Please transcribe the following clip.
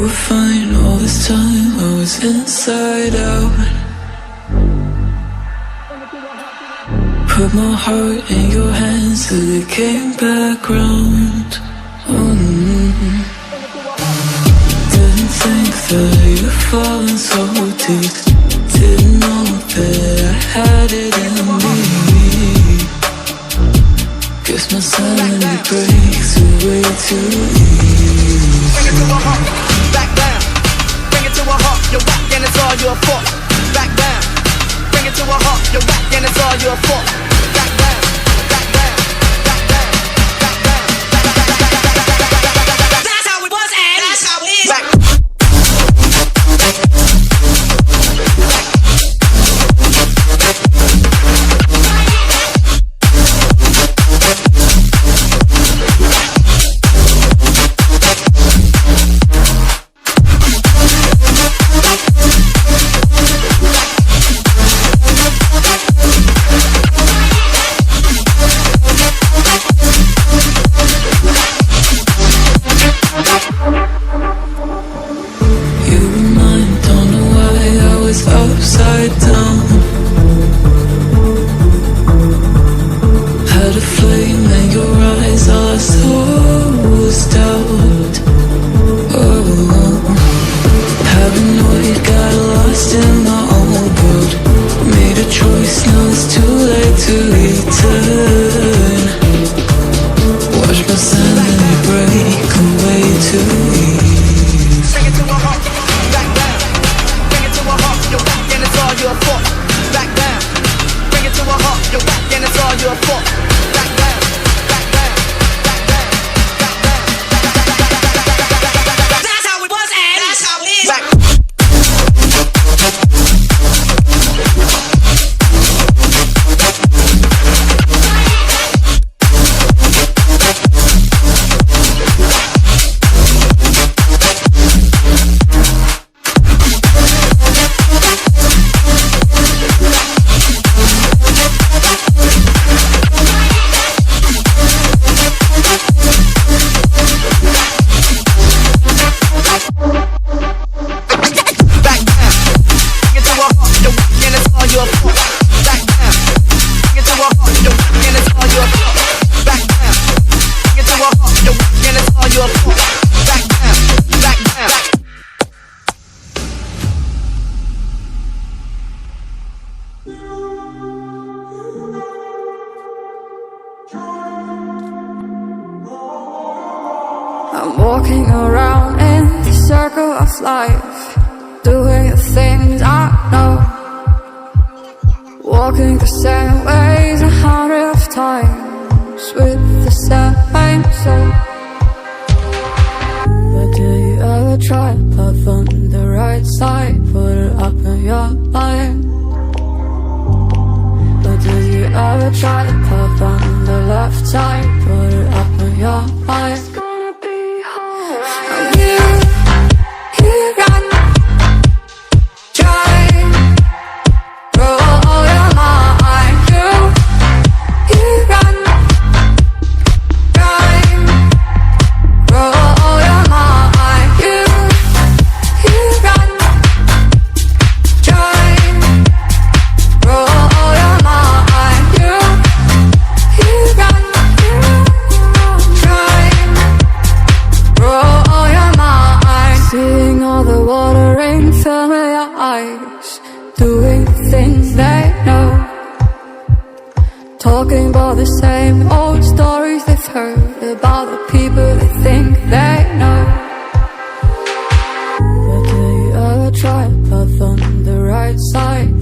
were fine all this time, I was inside out. Put my heart in your hands till it came back round. Didn't think that you'd fallen so deep. Didn't know that I had it in me. Guess my sanity breaks way too easy. Bring it to a halt, back down. Bring it to a halt, you're whack and it's all your fault. Back down. Bring it to a halt, you're whack and it's all your fault. Back down, back down, back down, back down, back down. That's how it was and that's how it is. Back. Upside down, had a flame in your eyes, all I saw was doubt. Oh, paranoid, got lost in my own world. Made a choice, now it's too late to return. Watch my sanity break away too easy. Bring it to a halt, back down. Bring it to a halt, you're whack and it's all your fault. Back down. Bring it to a halt, you're whack and it's all your fault. Back down, back down, back down, back down, back down. That's how it was and that's how it is. Back. I'm walking around in the circle of life, doing the things I know, walking the same ways 100 times with the same soul. But do you ever try to puff on the right side, put it up in your mind? But do you ever try to puff on the left side, put it up in your mind? Doing things they know, talking about the same old stories they've heard about the people they think they know. But do you ever try to puff on the right side?